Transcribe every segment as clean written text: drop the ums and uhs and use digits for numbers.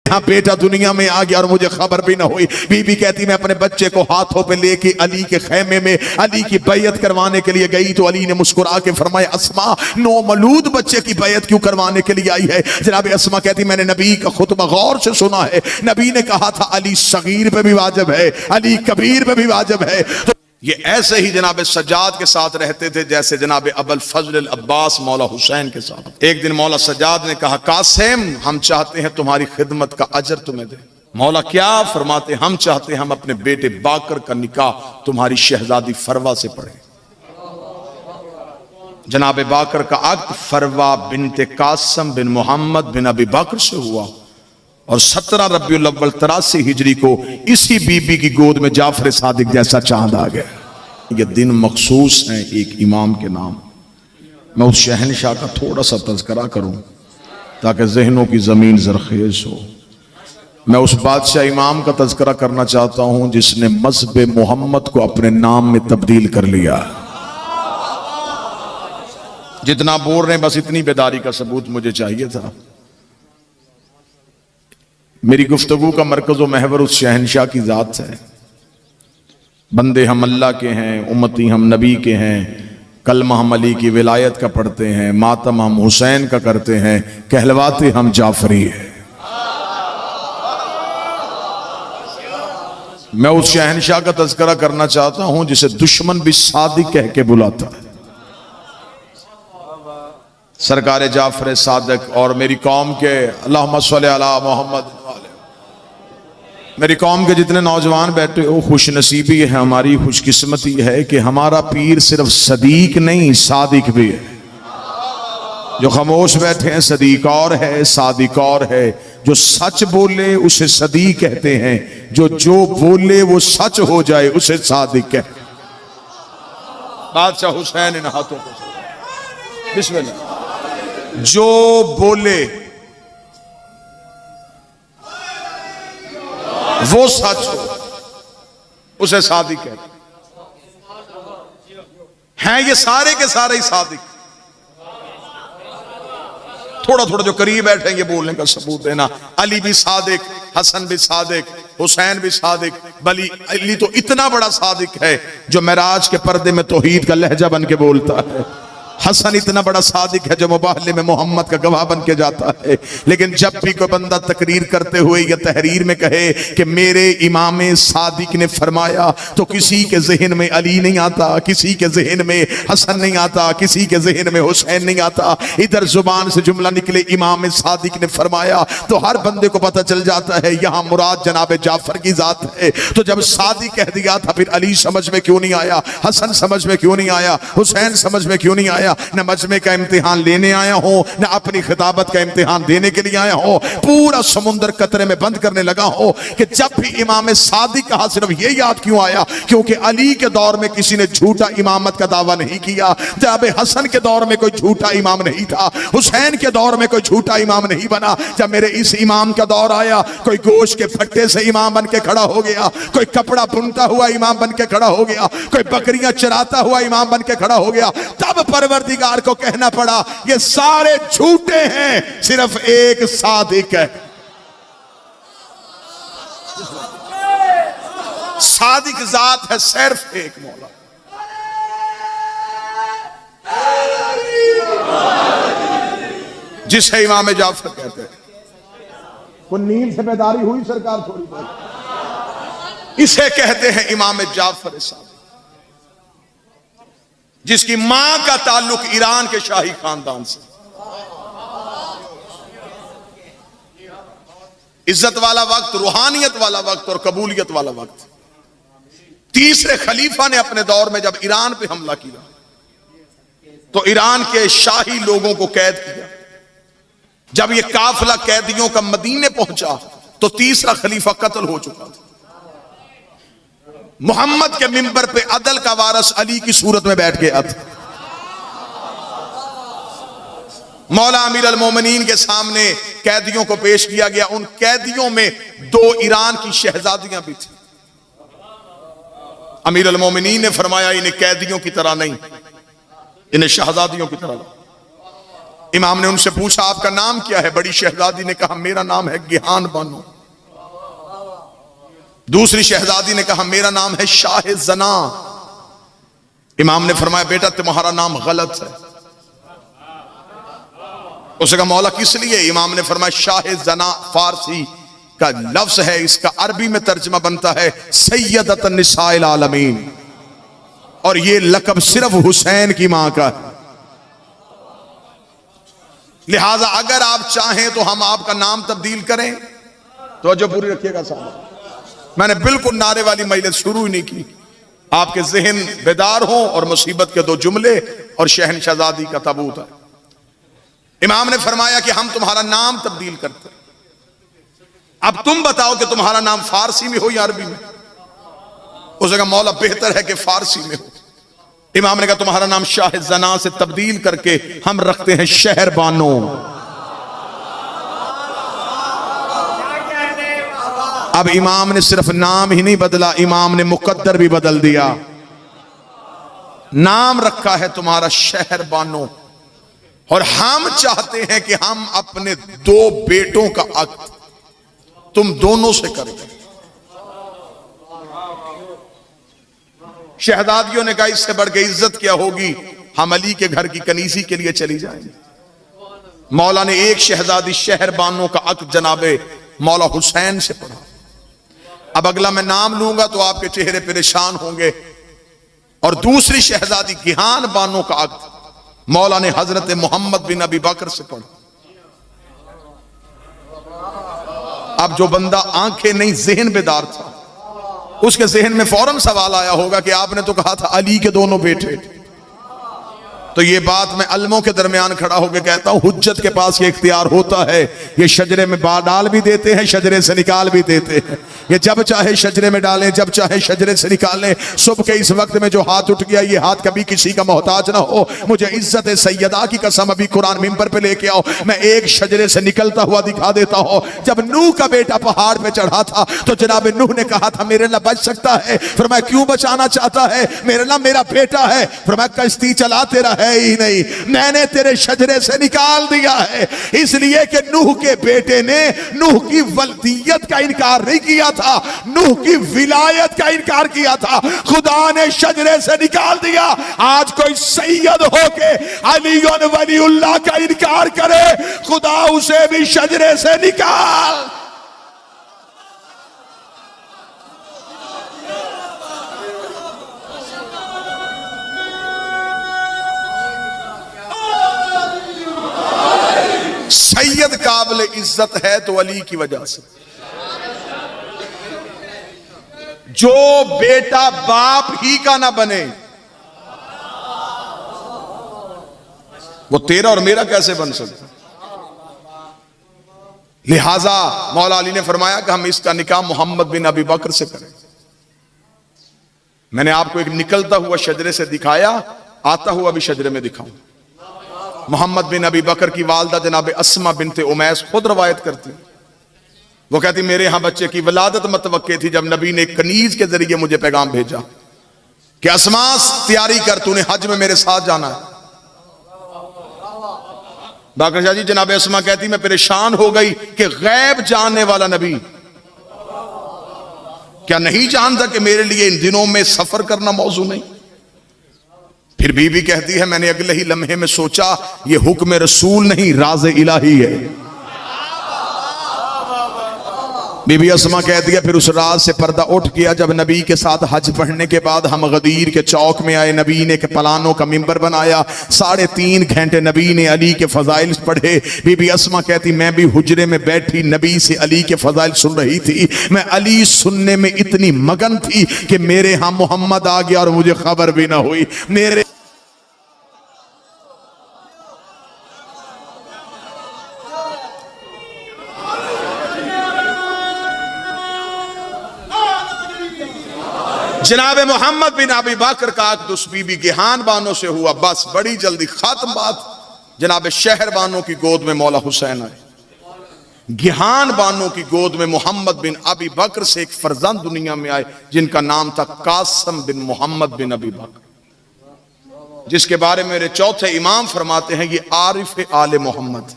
हाँ बेटा दुनिया में आ गया और मुझे खबर भी ना हुई। बीबी कहती मैं अपने बच्चे को हाथों पे लेके अली के खेमे में अली की बैयत करवाने के लिए गई तो अली ने मुस्कुरा के फरमाया अस्मा नौ मौलूद बच्चे की बैयत क्यों करवाने के लिए आई है? जनाब अस्मा कहती मैंने नबी का खुतबा गौर से सुना है, नबी ने कहा था अली सगीर पे भी वाजिब है, अली कबीर पे भी वाजिब है। तो ये ऐसे ही जनाब सज्जाद के साथ रहते थे जैसे जनाब अबुल फजल अब्बास मौला हुसैन के साथ। एक दिन मौला सज्जाद ने कहा कासिम हम चाहते हैं तुम्हारी खिदमत का अजर तुम्हें दे। मौला क्या? फरमाते हम चाहते हैं हम अपने बेटे बाकर का निकाह तुम्हारी शहजादी फरवा से पढ़े। जनाब बाकर का अक्द फरवा बिनते कासिम बिन मोहम्मद बिन अबी बकर से हुआ और 17 रबीउल अव्वल 83 हिजरी को इसी बीबी की गोद में जाफर सादिक जैसा चांद आ गया। ये दिन मखसूस है एक इमाम के नाम। मैं उस शहनशाह का थोड़ा सा तज़किरा करूं ताकि जहनों की जमीन जरखेज हो। मैं उस बादशाह इमाम का तज़किरा करना चाहता हूं जिसने मज़हब मोहम्मद को अपने नाम में तब्दील कर लिया। जितना बोल रहे हैं बस इतनी बेदारी का सबूत मुझे चाहिए था। मेरी गुफ्तगू का मरकज़ व महवर उस शहनशाह की ज़ात है। बंदे हम अल्लाह के हैं, उम्मती हम नबी के हैं, कलमा हम अली की विलायत का पढ़ते हैं, मातम हम हुसैन का करते हैं, कहलवाते हम जाफरी हैं। मैं उस शहनशाह का तज़किरा करना चाहता हूं जिसे दुश्मन भी सादिक कह के बुलाता है। सरकार जाफर सादिक और मेरी कौम के अल्लाहुम्मा सल्ली अला मोहम्मद, मेरी कौम के जितने नौजवान बैठे हो खुश नसीबी है, हमारी खुशकिस्मती है कि हमारा पीर सिर्फ सदीक नहीं सादिक भी है। जो खामोश बैठे हैं सदीक और है सादिक और है। जो सच बोले उसे सदीक कहते हैं, जो बोले वो सच हो जाए उसे सादिक कहते हैं। बादशाह हुसैन इन हाथों को बिस्मिल्लाह। जो बोले वो सच हो उसे सादिक कहते हैं। ये सारे के सारे ही सादिक। थोड़ा थोड़ा जो करीब बैठेंगे बोलने का सबूत देना। अली भी सादिक, हसन भी सादिक, हुसैन भी सादिक, बली अली तो इतना बड़ा सादिक है जो मेराज के पर्दे में तौहीद का लहजा बन के बोलता है। हसन इतना बड़ा सादिक है जो मुबाहले में मोहम्मद का गवाह बन के जाता है। लेकिन जब भी कोई बंदा तकरीर करते हुए या तहरीर में कहे कि मेरे इमाम सादिक ने फरमाया तो किसी के जहन में अली नहीं आता, किसी के जहन में हसन नहीं आता, किसी के जहन में हुसैन नहीं आता। इधर जुबान से जुमला निकले इमाम सादिक ने फरमाया तो हर बंदे को पता चल जाता है यहाँ मुराद जनाब जाफर की जात है। तो जब सादिक कह दिया था फिर अली समझ में क्यों नहीं आया, हसन समझ में क्यों नहीं आया, हुसैन समझ में क्यों नहीं आया? न मजमे का इम्तिहान लेने आया हो न अपनी खिताबत का इम्तिहान देने के लिए आया हो। पूरा समुंदर कतरे में बंद करने लगा हो कि जब भी इमाम सादिक कहा सिर्फ ये याद क्यों आया क्योंकि अली के दौर में किसी ने झूठा इमामत का दावा नहीं किया। जब हसन के दौर में कोई झूठा इमाम नहीं था, हुसैन के दौर में कोई झूठा इमाम नहीं बना। जब मेरे इस इमाम का दौर आया कोई गोश्त के फट्टे से इमाम बन के खड़ा हो गया, कोई कपड़ा बुनता हुआ इमाम बन के खड़ा हो गया, कोई बकरियां चराता हुआ इमाम बन के खड़ा हो गया। तब परवरदिगार को कहना पड़ा ये सारे झूठे हैं, सिर्फ एक सादिक है। सादिक जात है सिर्फ एक मौला। जिसे इमाम जाफर कहते हैं। कोई नींद से बेदारी हुई सरकार थोड़ी बहुत। इसे कहते हैं इमाम जाफर साहब जिसकी मां का ताल्लुक ईरान के शाही खानदान से। इज्जत वाला वक्त, रूहानियत वाला वक्त और कबूलियत वाला वक्त। तीसरे खलीफा ने अपने दौर में जब ईरान पे हमला किया तो ईरान के शाही लोगों को कैद किया। जब यह काफिला कैदियों का मदीने पहुंचा तो तीसरा खलीफा कत्ल हो चुका था। मोहम्मद के मिंबर पे अदल का वारस अली की सूरत में बैठ गया था। मौला अमीर अल मोमिनीन के सामने कैदियों को पेश किया गया। उन कैदियों में 2 ईरान की शहजादियां भी थी। अमीर अल मोमिनीन ने फरमाया इन्हें कैदियों की तरह नहीं, इन्हें शहजादियों की तरह। इमाम ने उनसे पूछा आपका नाम क्या है? बड़ी शहजादी ने कहा मेरा नाम है गिहान बानो। दूसरी शहजादी ने कहा मेरा नाम है शाह जना। इमाम ने फरमाया बेटा तुम्हारा नाम गलत है। उसने कहा मौला किस लिए? इमाम ने फरमाया शाह जना फारसी का लफ्ज है, इसका अरबी में तर्जमा बनता है सैयदत निसाइल आलमीन, और ये लकब सिर्फ हुसैन की मां का है। लिहाजा अगर आप चाहें तो हम आपका नाम तब्दील करें। तो जो पूरी रखिएगा साहब, मैंने बिल्कुल नारे वाली मजलिस शुरू ही नहीं की, आपके जहन बेदार हो और मुसीबत के दो जुमले और शहनशाजादी का तबूत है। इमाम ने फरमाया कि हम तुम्हारा नाम तब्दील करते, अब तुम बताओ कि तुम्हारा नाम फारसी में हो या अरबी में? उसने कहा मौला बेहतर है कि फारसी में हो। इमाम ने कहा तुम्हारा नाम शाह जना से तब्दील करके हम रखते हैं शहर बानो। अब इमाम ने सिर्फ नाम ही नहीं बदला, इमाम ने मुकद्दर भी बदल दिया। नाम रखा है तुम्हारा शहर बानो, और हम चाहते हैं कि हम अपने दो बेटों का अक्द तुम दोनों से करें। शहजादियों ने कहा इससे बढ़ के इज्जत क्या होगी, हम अली के घर की कनीसी के लिए चली जाएंगे। मौला ने एक शहजादी शहर बानो का अक्द जनाबे मौला हुसैन से पढ़ा। अब अगला मैं नाम लूंगा तो आपके चेहरे परेशान होंगे। और दूसरी शहजादी गिहान बानो का अक्द मौला ने हजरत मोहम्मद बिन अबी बकर से पढ़ा। अब जो बंदा आंखें नहीं जहन बेदार था, उसके जहन में फौरन सवाल आया होगा कि आपने तो कहा था अली के दोनों बेटे। तो ये बात मैं अलमों के दरमियान खड़ा होकर कहता हूं, हुज्जत के पास ये इख्तियार होता है, ये शजरे में डाल भी देते हैं, शजरे से निकाल भी देते हैं। ये जब चाहे शजरे में डालें, जब चाहे शजरे से निकालें। सुबह के इस वक्त में जो हाथ उठ गया, ये हाथ कभी किसी का मोहताज ना हो। मुझे इज्जत सैयदा की कसम, अभी कुरान मिंबर पे लेके आओ, मैं एक शजरे से निकलता हुआ दिखा देता हूं। जब नूह का बेटा पहाड़ पे चढ़ा था तो जनाब नूह ने कहा था मेरे अल्लाह बच सकता है। फिर मैं क्यों बचाना चाहता है? मेरे अल्लाह मेरा बेटा है। फिर मैं कश्ती चलाते रहा है ही नहीं, मैंने तेरे शजरे से निकाल दिया है। इसलिए कि नूह के बेटे ने नूह की वल्दियत का इनकार नहीं किया था, नूह की विलायत का इनकार किया था, खुदा ने शजरे से निकाल दिया। आज कोई सैयद होके अली वलीउल्लाह का इनकार करे, खुदा उसे भी शजरे से निकाल। सैयद काबिल इज्जत है तो अली की वजह से। जो बेटा बाप ही का ना बने वो तेरा और मेरा कैसे बन सकता? लिहाजा मौला अली ने फरमाया कि हम इसका निकाह मोहम्मद बिन अबी बकर से करें। मैंने आपको एक निकलता हुआ शजरे से दिखाया, आता हुआ भी शजरे में दिखाऊं। मोहम्मद बिन अबी बकर की वालदा जनाब अस्मा बिनते उमैस खुद रवायत करती, वो कहती मेरे यहां बच्चे की वलादत मतवक्के थी जब नबी ने कनीज के जरिए मुझे पैगाम भेजा कि अस्मा तैयारी कर, तूने हज में मेरे साथ जाना है। बाकर शाह जी जनाब अस्मा कहती मैं परेशान हो गई कि गैब जानने वाला नबी क्या नहीं जानता कि मेरे लिए इन दिनों में सफर करना मौजू नहीं? फिर बीबी कहती है मैंने अगले ही लम्हे में सोचा ये हुक्म रसूल नहीं राज इलाही है। बीबी अस्मा कहती है फिर उस रात से पर्दा उठ गया जब नबी के साथ हज पढ़ने के बाद हम गदीर के चौक में आए। नबी ने के पलानों का मिंबर बनाया, 3.5 घंटे नबी ने अली के फजाइल पढ़े। बीबी अस्मा कहती मैं भी हुजरे में बैठी नबी से अली के फजाइल सुन रही थी। मैं अली सुनने में इतनी मगन थी कि मेरे यहां मोहम्मद आ गया और मुझे खबर भी ना हुई। मेरे जनाब मोहम्मद बिन अबी बकर का अक़्द उस बीबी गिहान बानो से हुआ। बस बड़ी जल्दी खत्म बात। जनाब शहर बानो की गोद में मौला हुसैन आए, गिहान बानो की गोद में मोहम्मद बिन अबी बकर से एक फर्जंद दुनिया में आए जिनका नाम था कासम बिन मोहम्मद बिन अबी बकर। जिसके बारे में मेरे चौथे इमाम फरमाते हैं ये आरिफ आले मोहम्मद।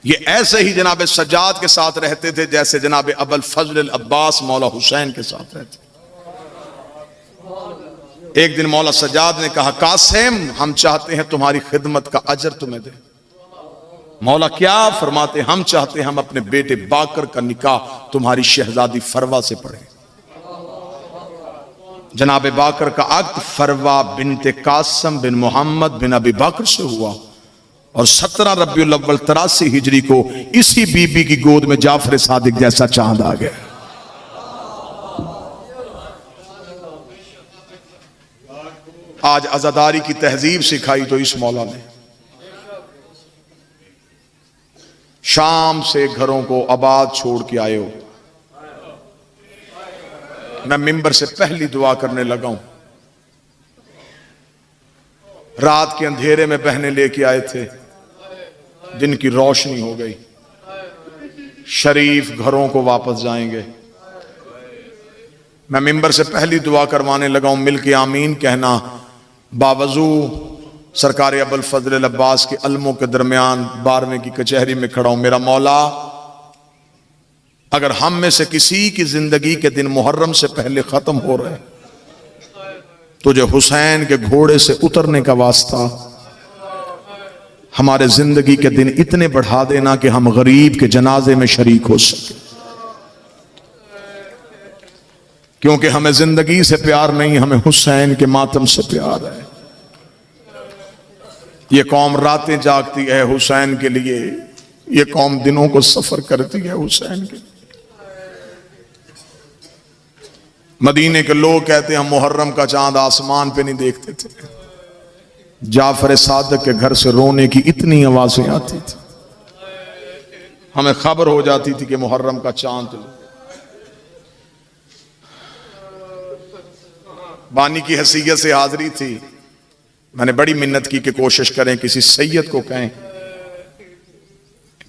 ये ऐसे ही जनाब सज्जाद के साथ रहते थे जैसे जनाब अबुल फजल अब्बास मौला हुसैन के साथ रहते। एक दिन मौला सज्जाद ने कहा कासिम हम चाहते हैं तुम्हारी खिदमत का अजर तुम्हें दे। मौला क्या? फरमाते हम चाहते हैं हम अपने बेटे बाकर का निकाह तुम्हारी शहजादी फरवा से पढ़ें। जनाब बाकर का अक्द फरवा बिनते कासिम बिन मोहम्मद बिन अबी बकर से हुआ और 17 रबीउल अव्वल 83 हिजरी को इसी बीबी की गोद में जाफर सादिक जैसा चांद आ गया। आज आजादारी की तहजीब सिखाई तो इस मौला ने। शाम से घरों को आबाद छोड़ के आए हो। मैं मिंबर से पहली दुआ करने लगा हूं। रात के अंधेरे में बहने लेके आए थे, दिन की रोशनी हो गई। शरीफ घरों को वापस जाएंगे। मैं मिंबर से पहली दुआ करवाने लगा हूं, मिलके आमीन कहना। बावजू सरकार अबुल फजल अब्बास के अलमों के दरमियान 12वें की कचहरी में खड़ा हूं। मेरा मौला अगर हम में से किसी की जिंदगी के दिन मुहर्रम से पहले खत्म हो रहे तुझे हुसैन के घोड़े से उतरने का वास्ता हमारे जिंदगी के दिन इतने बढ़ा देना कि हम गरीब के जनाजे में शरीक हो सके। क्योंकि हमें जिंदगी से प्यार नहीं, हमें हुसैन के मातम से प्यार है। ये कौम रातें जागती है हुसैन के लिए, ये कौम दिनों को सफर करती है हुसैन के लिए। मदीने के लोग कहते हैं हम मुहर्रम का चांद आसमान पे नहीं देखते थे। जाफर सादिक के घर से रोने की इतनी आवाजें आती थी, हमें खबर हो जाती थी कि मुहर्रम का चांद। बानी की हैसियत से हाजिरी थी। मैंने बड़ी मिन्नत की कि कोशिश करें किसी सैयद को कहें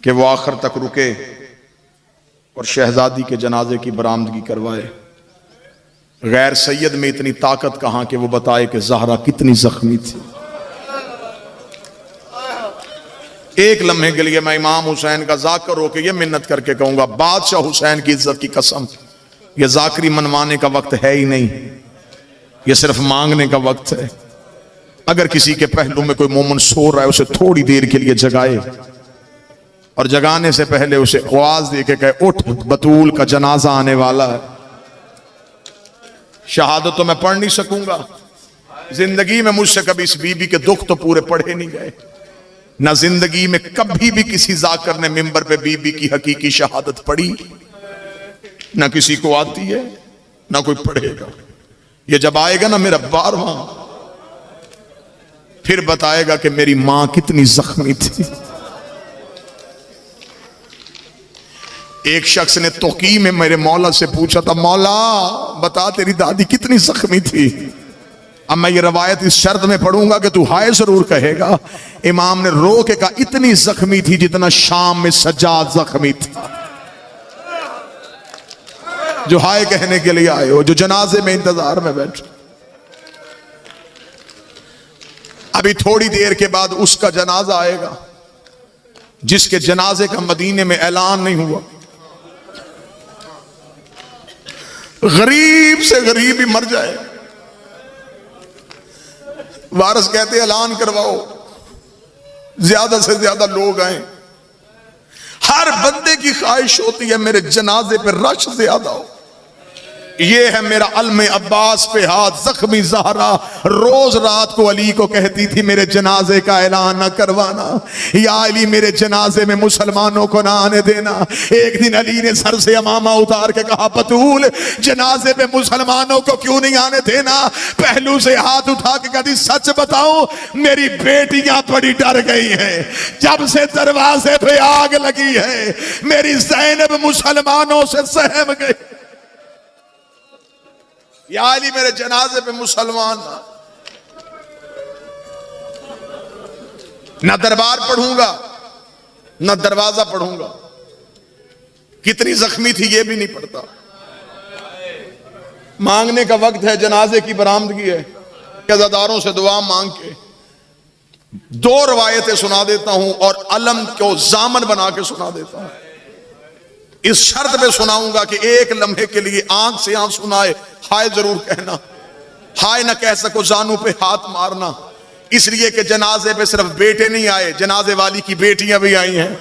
कि वो आखिर तक रुके और शहजादी के जनाजे की बरामदगी करवाए। गैर सैयद में इतनी ताकत कहां कि वो बताए कि ज़हरा कितनी जख्मी थी। एक लम्हे के लिए मैं इमाम हुसैन का जाकर होकर यह मिन्नत करके कहूंगा, बादशाह हुसैन की इज्जत की कसम, यह जाकरी मनवाने का वक्त है ही नहीं, यह सिर्फ मांगने का वक्त है। अगर किसी के पहलू में कोई मोमन सो रहा है उसे थोड़ी देर के लिए जगाए और जगाने से पहले उसे आवाज दे के कहे उठ, बतूल का जनाजा आने वाला है। शहादत तो मैं पढ़ नहीं सकूंगा, जिंदगी में मुझसे कभी इस बीबी के दुख तो पूरे पढ़े नहीं गए। ना जिंदगी में कभी भी किसी जाकर ने मिंबर पे बीबी की हकीकी शहादत पढ़ी, ना किसी को आती है ना कोई पढ़ेगा। ये जब आएगा ना मेरा 12वां, फिर बताएगा कि मेरी मां कितनी जख्मी थी। एक शख्स ने तोकी में मेरे मौला से पूछा था, मौला बता तेरी दादी कितनी जख्मी थी। अब मैं ये रवायत इस शर्त में पढ़ूंगा कि तू हाय जरूर कहेगा। इमाम ने रो के कहा इतनी जख्मी थी जितना शाम में सज्जाद जख्मी था। जो हाय कहने के लिए आए हो, जो जनाजे में इंतजार में बैठे। अभी थोड़ी देर के बाद उसका जनाजा आएगा जिसके जनाजे का मदीने में ऐलान नहीं हुआ। गरीब से गरीब ही मर जाए, वारस कहते ऐलान करवाओ, ज्यादा से ज्यादा लोग आए। हर बंदे की ख्वाहिश होती है मेरे जनाजे पे रश ज्यादा हो। ये है मेरा अलमे अब्बास पे हाथ, जख्मी ज़हरा रोज रात को अली को कहती थी मेरे जनाजे का ऐलान न करवाना, या अली मेरे जनाजे में मुसलमानों को ना आने देना। एक दिन अली ने सर से अमामा उतार के कहा, बतूल जनाजे पे मुसलमानों को क्यों नहीं आने देना? पहलू से हाथ उठा के कहती सच बताऊं मेरी बेटियां बड़ी डर गई हैं, जब से दरवाजे पे आग लगी है मेरी ज़ैनब मुसलमानों से सहम गई। या अली मेरे जनाजे पे मुसलमान ना दरबार पढ़ूंगा ना दरवाजा पढ़ूंगा। कितनी जख्मी थी ये भी नहीं पढ़ता। मांगने का वक्त है, जनाजे की बरामदगी है, अज़ादारों से दुआ मांग के 2 रवायतें सुना देता हूं और अलम को जामन बना के सुना देता हूं। इस शर्त पे सुनाऊंगा कि एक लम्हे के लिए आंख से आंसू ना आए, हाय जरूर कहना, हाय ना कह सको जानू पे हाथ मारना। इसलिए कि जनाजे पे सिर्फ बेटे नहीं आए, जनाजे वाली की बेटियां भी आई हैं।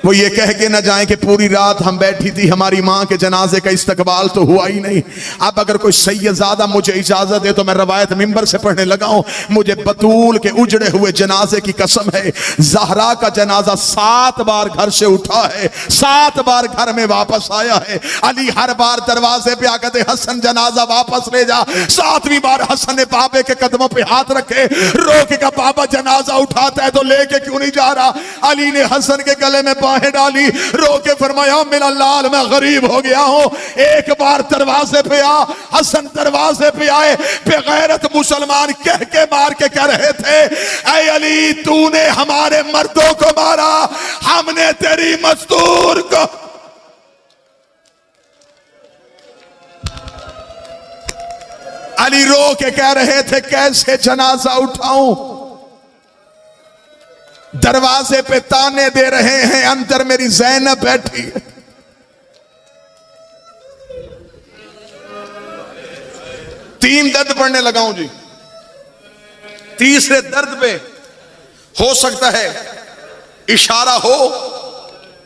वो ये कह के ना जाए कि पूरी रात हम बैठी थी, हमारी माँ के जनाजे का इस्तकबाल तो हुआ ही नहीं। अब अगर कोई सैयदादा मुझे इजाजत दे तो मैं रवायत मिंबर से पढ़ने लगा हूं। मुझे बतूल के उजड़े हुए जनाजे की कसम है, ज़हरा का जनाजा 7 बार घर से उठा है, 7 बार घर में वापस आया है। अली हर बार दरवाजे पे आकर कहते हसन जनाजा वापस ले जा। 7वीं बार हसन ने बाबे के कदमों पे हाथ रखे, रोके का बाबा जनाजा उठाता है तो लेके क्यों नहीं जा रहा। अली ने हसन के गले में बाहें डाली, रो के फरमाया मेरा लाल मैं गरीब हो गया हूं, एक बार दरवाजे पे आ। हसन दरवाजे पे आए, बेगैरत मुसलमान कह के मार के कह रहे थे ऐ अली तूने हमारे मर्दों को मारा, हमने तेरी मजदूर को। अली रो के कह रहे थे कैसे जनाजा उठाऊं। दरवाजे पे ताने दे रहे हैं, अंदर मेरी ज़ैनब बैठी है। तीन दर्द पढ़ने लगा हूं जी। तीसरे दर्द पे हो सकता है इशारा हो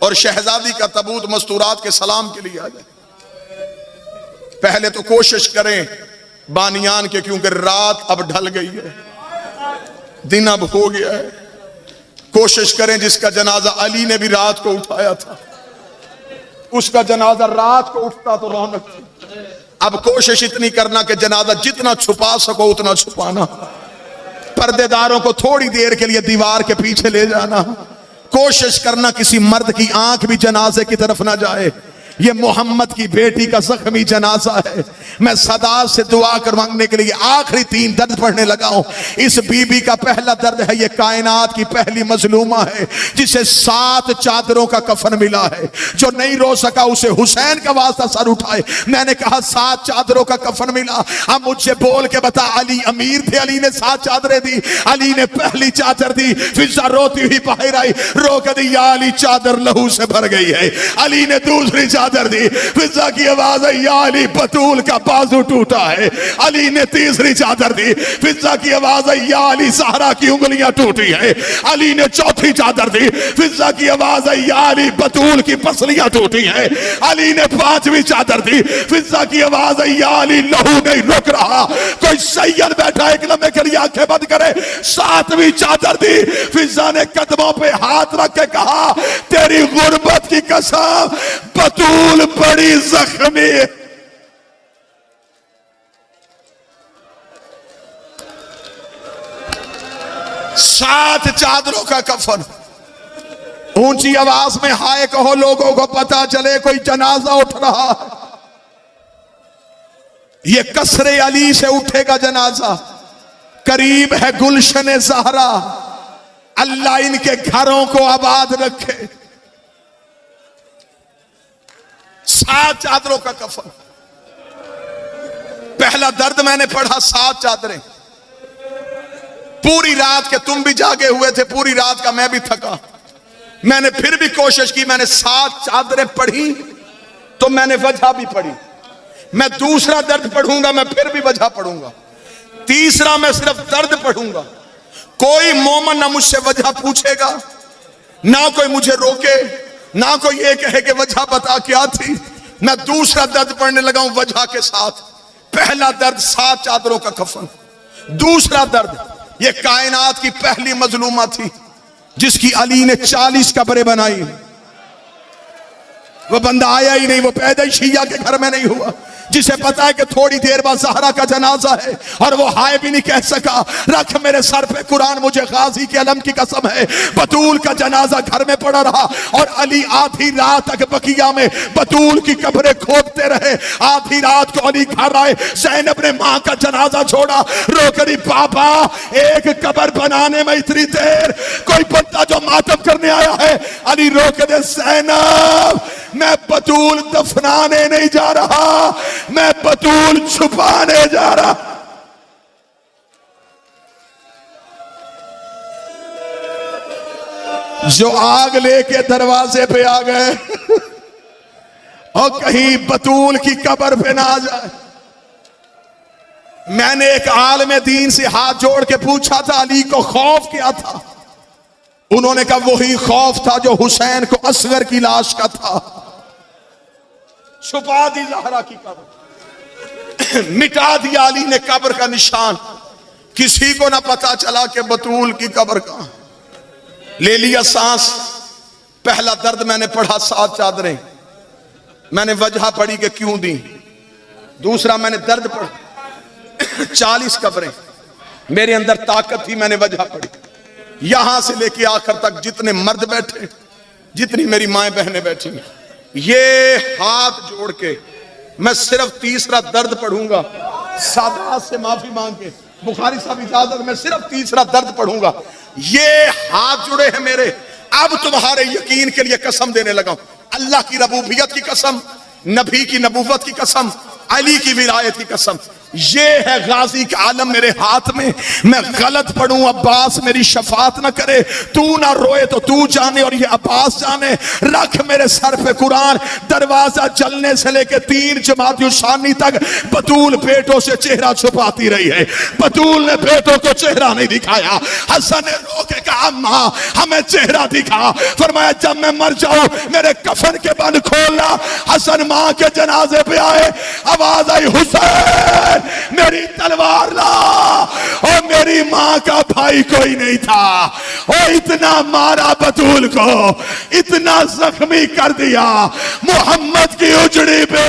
और शहजादी का तबूत मस्तूरात के सलाम के लिए आ जाए। पहले तो कोशिश करें बानियान के, क्योंकि रात अब ढल गई है, दिन अब हो गया है। कोशिश करें जिसका जनाजा अली ने भी रात को उठाया था, उसका जनाजा रात को उठता तो रौनक थी। अब कोशिश इतनी करना कि जनाजा जितना छुपा सको उतना छुपाना, पर्देदारों को थोड़ी देर के लिए दीवार के पीछे ले जाना। कोशिश करना किसी मर्द की आंख भी जनाजे की तरफ ना जाए। ये मोहम्मद की बेटी का जख्मी जनाजा है। मैं सदा से दुआ करवाने के लिए आखिरी 3 दर्द पढ़ने लगा हूं। इस बीबी का पहला दर्द है, ये कायनात की पहली मजलूमा है जिसे 7 चादरों का कफन मिला है। जो नहीं रो सका उसे हुसैन का वास्ता सर उठाए। मैंने कहा 7 चादरों का कफन मिला। अब मुझे बोल के बता, अली अमीर थे, अली ने 7 चादरें दी। अली ने पहली चादर दी, फिजा रोती हुई बाहर आई, रो कर दी या अली चादर लहू से भर गई है। अली ने दूसरी चादर दी, फिजा की आवाज है या अली बतूल का बाजू टूटा है। अली ने तीसरी चादर दी, फिजा की आवाज है या अली सहरा की उंगलियां टूटी है। अली ने चौथी चादर दी, फिजा की आवाज है या अली बतूल की पसलियां टूटी है। अली ने 5वीं चादर दी, फिजा की आवाज है या अली लहू नहीं रुक रहा। कोई सैयद बैठा एक लम्हे के लिए आंखें बंद करे। 7वीं चादर दी, फिजा ने कदमों पे हाथ रख के कहा तेरी गुर्बत की कसम बतूल बड़ी जख्मी है। सात चादरों का कफन। ऊंची आवाज में हाय कहो, लोगों को पता चले कोई जनाजा उठ रहा है। ये कसरे अली से उठेगा जनाजा। करीब है गुलशन ज़हरा, अल्लाह इनके घरों को आबाद रखे। 7 चादरों का कफन। पहला दर्द मैंने पढ़ा 7 चादरें। पूरी रात के तुम भी जागे हुए थे, पूरी रात का मैं भी थका। मैंने फिर भी कोशिश की, मैंने 7 चादरें पढ़ी तो मैंने वजह भी पढ़ी। मैं दूसरा दर्द पढ़ूंगा, मैं फिर भी वजह पढ़ूंगा। तीसरा मैं सिर्फ दर्द पढ़ूंगा। कोई मोमन ना मुझसे वजह पूछेगा, ना कोई मुझे रोके, ना कोई ये कहे कि वजह बता क्या थी। मैं दूसरा दर्द पढ़ने लगा हूं वजह के साथ। पहला दर्द 7 चादरों का कफन। दूसरा दर्द, ये कायनात की पहली मजलूमा थी जिसकी अली ने 40 कब्रें बनाई। वो बंदा आया ही नहीं, वो पैदाइशिया के घर में नहीं हुआ, जिसे पता है कि थोड़ी देर बाद ज़हरा का जनाजा है और वो हाय भी नहीं कह सका। रख मेरे सर पे कुरान, मुझे गाजी के अलम की कसम है, बतूल का जनाजा घर में पड़ा रहा और अली आधी रात तक बकिया में बतूल की कब्रें खोदते रहे। आधी रात को अली घर आए, ज़ैनब ने मां का जनाजा छोड़ा, रो करी पापा एक कब्र बनाने में इतनी देर, कोई बंदा जो मातम करने आया है। अली रो कर दे ज़ैनब मैं बतूल दफनाने नहीं जा रहा, मैं बतूल छुपाने जा रहा। जो आग लेके दरवाजे पे आ गए और कहीं बतूल की कब्र पे ना आ जाए। मैंने एक आलिम दीन से हाथ जोड़ के पूछा था अली को खौफ क्या था? उन्होंने कहा वही खौफ था जो हुसैन को असगर की लाश का था। छुपा दी ज़हरा की कब्र, मिटा दिया अली ने कब्र का निशान, किसी को ना पता चला कि बतूल की कब्र कहां। ले लिया सांस। पहला दर्द मैंने पढ़ा 7 चादरें, मैंने वजह पढ़ी कि क्यों दी। दूसरा मैंने दर्द पढ़ा 40 कब्रें, मेरे अंदर ताकत थी, मैंने वजह पढ़ी। यहां से लेके आखिर तक जितने मर्द बैठे, जितनी मेरी माएं बहनें बैठी, ये हाथ जोड़ के मैं सिर्फ तीसरा दर्द पढ़ूंगा, सादात से माफी मांग के, बुखारी साहब इजाजत, मैं सिर्फ तीसरा दर्द पढ़ूंगा। ये हाथ जुड़े हैं मेरे, अब तुम्हारे यकीन के लिए कसम देने लगा हूं। अल्लाह की रबूबियत की कसम, नबी की नबूवत की कसम, अली की विलायत की कसम। ये है गाजी का आलम मेरे हाथ में। मैं गलत पढ़ूं, अब्बास मेरी शफात ना करे, तू ना रोए तो तू जाने और ये अब्बास जाने। रख मेरे सर पे कुरान, दरवाजा जलने से लेके 3 जमात शानी तक बतूल बेटों से चेहरा छुपाती रही है। बतूल ने बेटों को चेहरा नहीं दिखाया। हसन ने रो के कहा अम्मा हमें चेहरा दिखा। फरमाया जब मैं मर जाऊं मेरे कफन के बंद खोलना। हसन मां के जनाजे पे आए, आवाज आई हुसैन मेरी तलवार ला। और मेरी मां का भाई कोई नहीं था। और इतना मारा बतूल को, इतना जख्मी कर दिया। मोहम्मद की उजड़ी पे